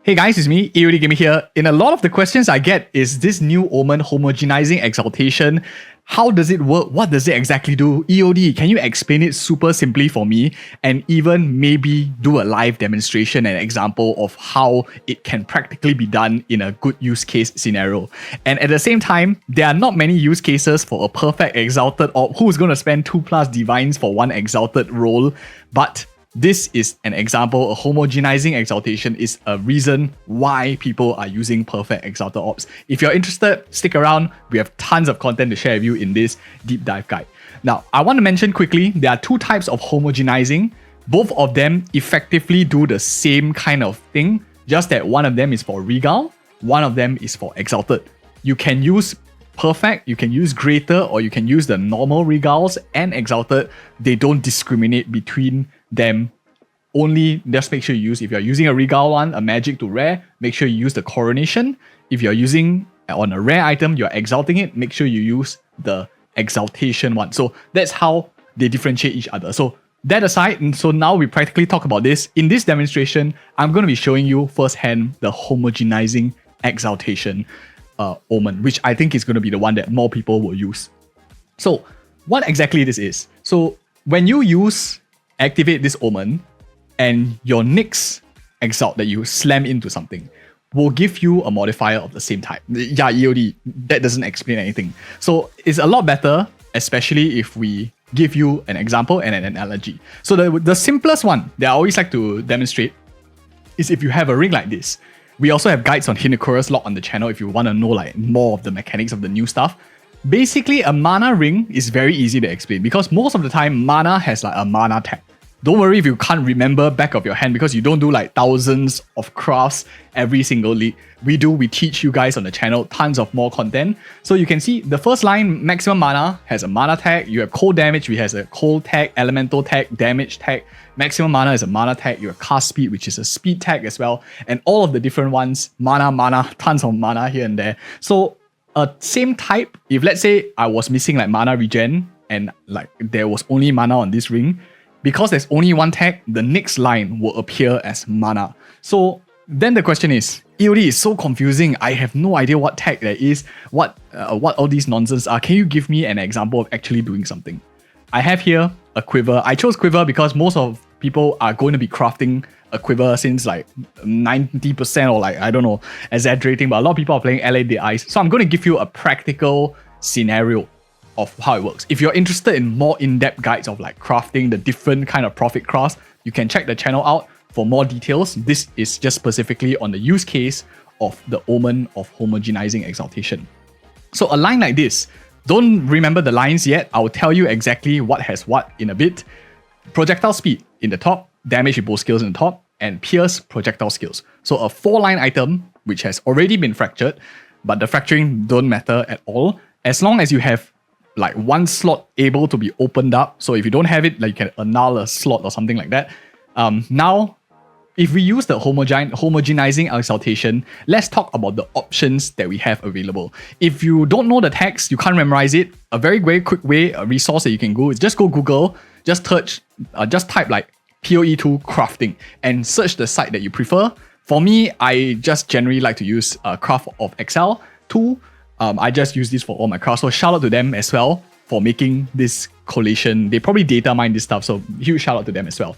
Hey guys, it's me, EODGamerz here. In a lot of the questions I get is this new Omen Homogenizing Exaltation. How does it work? What does it exactly do? EOD, can you explain it super simply for me and even maybe do a live demonstration and example of how it can practically be done in a good use case scenario? And at the same time, there are not many use cases for a perfect exalted orb who's going to spend 2+ divines for one exalted role, but this is an example. A homogenizing exaltation is a reason why people are using perfect exalted orbs. If you're interested, stick around. We have tons of content to share with you in this deep dive guide. Now, I want to mention quickly, there are two types of homogenizing. Both of them effectively do the same kind of thing, just that one of them is for regal, one of them is for exalted. You can use perfect, you can use greater, or you can use the normal regals and exalted. They don't discriminate between them. Only just make sure you use, if you're using a regal one, a magic to rare, make sure you use the coronation. If you're using on a rare item, you're exalting it, make sure you use the exaltation one. So that's how they differentiate each other. So that aside, and so now we practically talk about this. In this demonstration, I'm going to be showing you firsthand the homogenizing exaltation Omen, which I think is going to be the one that more people will use. So what exactly this is? So when you activate this Omen and your next exalt that you slam into something will give you a modifier of the same type. Yeah, EOD, that doesn't explain anything. So it's a lot better, especially if we give you an example and an analogy. So the simplest one that I always like to demonstrate is if you have a ring like this. We also have guides on Hinokora's Lock on the channel if you want to know like more of the mechanics of the new stuff. Basically, a mana ring is very easy to explain because most of the time, mana has like a mana tag. Don't worry if you can't remember back of your hand because you don't do like thousands of crafts every single league. We teach you guys on the channel tons of more content. So you can see the first line, maximum mana, has a mana tag. You have cold damage, which has a cold tag, elemental tag, damage tag. Maximum mana is a mana tag. You have cast speed, which is a speed tag as well. And all of the different ones, mana, tons of mana here and there. So same type, if let's say I was missing like mana regen and like there was only mana on this ring, because there's only one tag, the next line will appear as mana. So then the question is, EOD is so confusing. I have no idea what tag that is, what all these nonsense are. Can you give me an example of actually doing something? I have here a Quiver. I chose Quiver because most of people are going to be crafting a Quiver since like 90% or like, I don't know, exaggerating, but a lot of people are playing LA the Ice. So I'm going to give you a practical scenario of how it works. If you're interested in more in-depth guides of like crafting the different kind of profit crafts, you can check the channel out for more details. This is just specifically on the use case of the Omen of homogenizing exaltation. So a line like this, don't remember the lines yet. I'll tell you exactly what has what in a bit. Projectile speed in the top, damage with both skills in the top, and pierce projectile skills. So a 4-line item which has already been fractured, but the fracturing don't matter at all as long as you have like one slot able to be opened up. So if you don't have it, like you can annul a slot or something like that. Now, if we use the homogenizing exaltation, let's talk about the options that we have available. If you don't know the text, you can't memorize it, a very quick way, a resource that you can go is just go Google, just type like PoE2 crafting and search the site that you prefer. For me, I just generally like to use Craft of Exile 2. I just use this for all my crafts. So shout out to them as well for making this collation. They probably data mine this stuff, so huge shout out to them as well.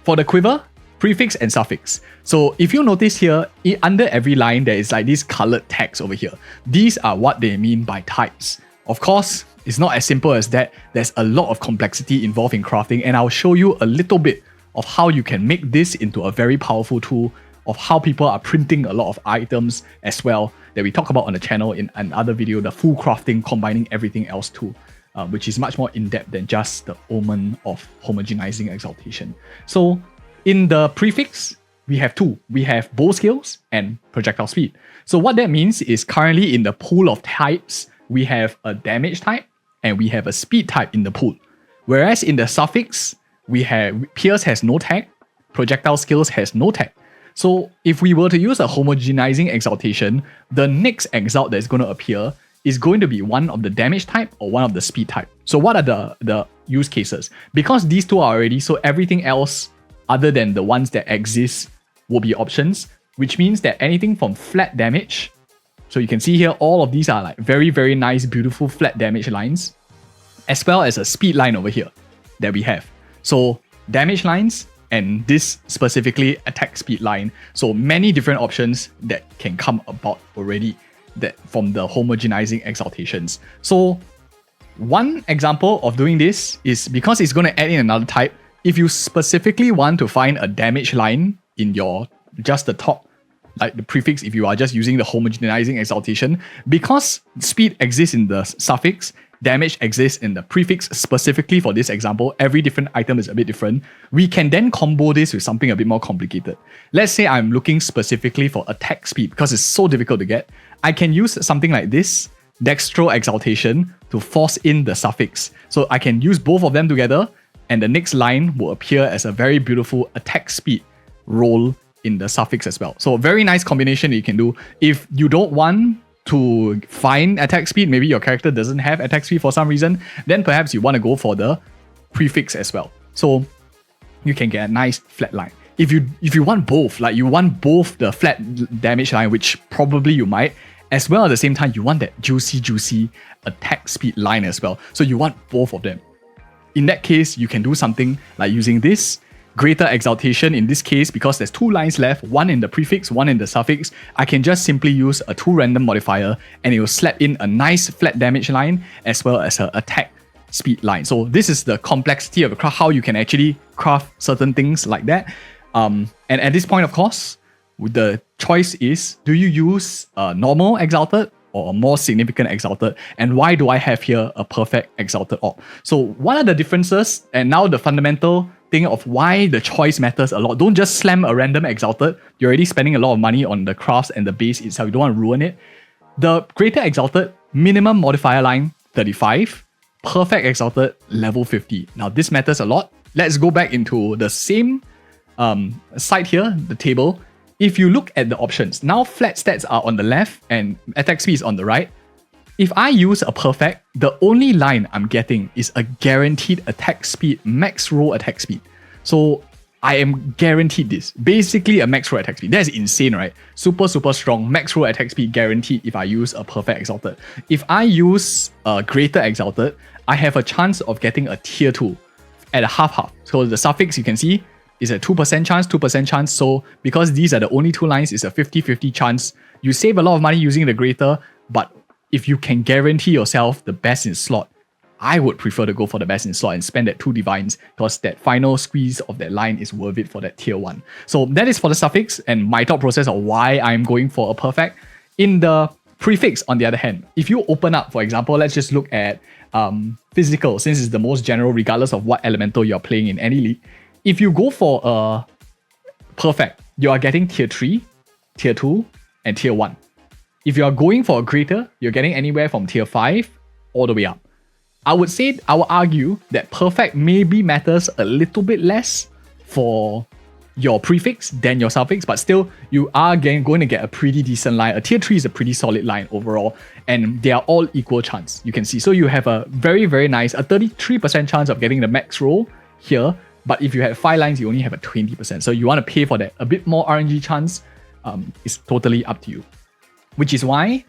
For the Quiver, prefix and suffix. So if you notice here, under every line, there is like these colored tags over here. These are what they mean by types. Of course, it's not as simple as that. There's a lot of complexity involved in crafting, and I'll show you a little bit of how you can make this into a very powerful tool of how people are printing a lot of items as well that we talk about on the channel in another video, the full crafting, combining everything else too, which is much more in-depth than just the Omen of homogenizing exaltation. So in the prefix, we have two. We have bow skills and projectile speed. So what that means is currently in the pool of types, we have a damage type and we have a speed type in the pool. Whereas in the suffix, we have pierce has no tag, projectile skills has no tag. So if we were to use a homogenizing exaltation, the next exalt that's going to appear is going to be one of the damage type or one of the speed type. So what are the use cases? Because these two are already, so everything else other than the ones that exist will be options. which means that anything from flat damage, so you can see here, all of these are like very, very nice, beautiful flat damage lines, as well as a speed line over here that we have. So damage lines and this specifically attack speed line. So many different options that can come about already that from the homogenizing exaltations. So one example of doing this is because it's going to add in another type. If you specifically want to find a damage line in your just the top, like the prefix, if you are just using the homogenizing exaltation, because speed exists in the suffix, damage exists in the prefix. Specifically for this example, every different item is a bit different. We can then combo this with something a bit more complicated. Let's say I'm looking specifically for attack speed because it's so difficult to get. I can use something like this, dextro exaltation, to force in the suffix. So I can use both of them together, and the next line will appear as a very beautiful attack speed roll in the suffix as well. So a very nice combination that you can do. If you don't want to find attack speed, maybe your character doesn't have attack speed for some reason, then perhaps you want to go for the prefix as well. So you can get a nice flat line. If you want both, like you want both the flat damage line, which probably you might, as well at the same time, you want that juicy attack speed line as well. So you want both of them. In that case, you can do something like using this greater exaltation. In this case, because there's two lines left, one in the prefix, one in the suffix, I can just simply use a toRandom modifier and it will slap in a nice flat damage line as well as an attack speed line. So this is the complexity of the craft, how you can actually craft certain things like that. And at this point, of course, the choice is, do you use a normal exalted or a more significant exalted? And why do I have here a perfect exalted orb? So what are the differences? And now the fundamental thing of why the choice matters a lot. Don't just slam a random exalted. You're already spending a lot of money on the crafts and the base itself. You don't want to ruin it. The greater exalted, minimum modifier line 35, perfect exalted level 50. Now this matters a lot. Let's go back into the same side here, the table. If you look at the options, now flat stats are on the left and attack speed is on the right. If I use a perfect, the only line I'm getting is a guaranteed attack speed, max roll attack speed. So I am guaranteed this. Basically a max roll attack speed. That's insane, right? Super strong. Max roll attack speed guaranteed if I use a perfect exalted. If I use a greater exalted, I have a chance of getting a tier 2 at a half. So the suffix you can see is a 2% chance, 2% chance. So because these are the only two lines, it's a 50-50 chance. You save a lot of money using the greater, but if you can guarantee yourself the best in slot, I would prefer to go for the best in slot and spend that 2 divines because that final squeeze of that line is worth it for that tier 1. So that is for the suffix and my thought process of why I'm going for a perfect. In the prefix, on the other hand, if you open up, for example, let's just look at physical, since it's the most general regardless of what elemental you're playing in any league. If you go for a perfect, you are getting tier 3, tier 2, and tier 1. If you are going for a greater, you're getting anywhere from tier 5 all the way up. I would argue that perfect maybe matters a little bit less for your prefix than your suffix, but still you are going to get a pretty decent line. A tier 3 is a pretty solid line overall, and they are all equal chance, you can see. So you have a very nice, a 33% chance of getting the max roll here, but if you have 5 lines, you only have a 20%. So you want to pay for that. A bit more RNG chance is totally up to you. Which is why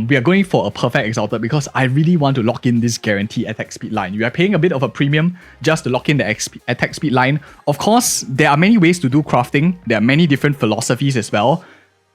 we are going for a perfect exalted, because I really want to lock in this guarantee attack speed line. You are paying a bit of a premium just to lock in the attack speed line. Of course, there are many ways to do crafting. There are many different philosophies as well.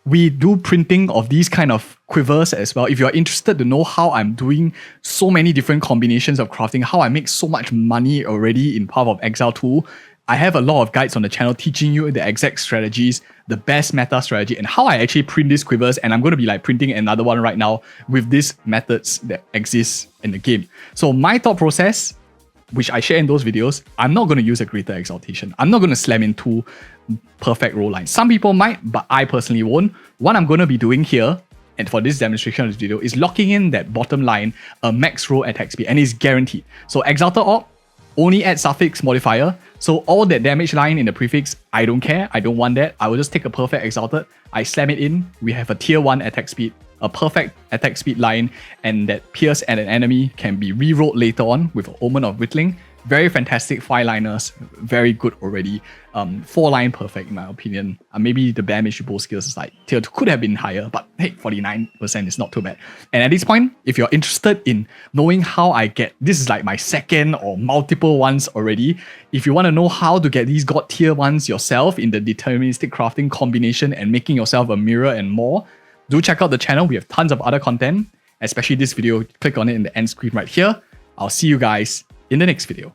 We do printing of these kind of quivers as well. If you're interested to know how I'm doing so many different combinations of crafting, how I make so much money already in Path of Exile 2, I have a lot of guides on the channel teaching you the exact strategies, the best meta strategy, and how I actually print these quivers. And I'm going to be like printing another one right now with these methods that exist in the game. So my thought process, which I share in those videos, I'm not going to use a greater exaltation. I'm not going to slam in 2 perfect roll lines. Some people might, but I personally won't. What I'm going to be doing here, and for this demonstration of this video, is locking in that bottom line, a max roll attack speed, and it's guaranteed. So Exalted Orb, only add suffix modifier. So all that damage line in the prefix, I don't care. I don't want that. I will just take a perfect exalted. I slam it in. We have a tier 1 attack speed, a perfect attack speed line, and that pierce at an enemy can be rerolled later on with an Omen of Whittling. Very fantastic 5-liners, very good already. 4-line perfect in my opinion. Maybe the damage bow skills is like tier 2 could have been higher, but hey, 49% is not too bad. And at this point, if you're interested in knowing how I get, this is like my second or multiple ones already. If you want to know how to get these god tier ones yourself in the deterministic crafting combination and making yourself a mirror and more, do check out the channel. We have tons of other content, especially this video. Click on it in the end screen right here. I'll see you guys in the next video.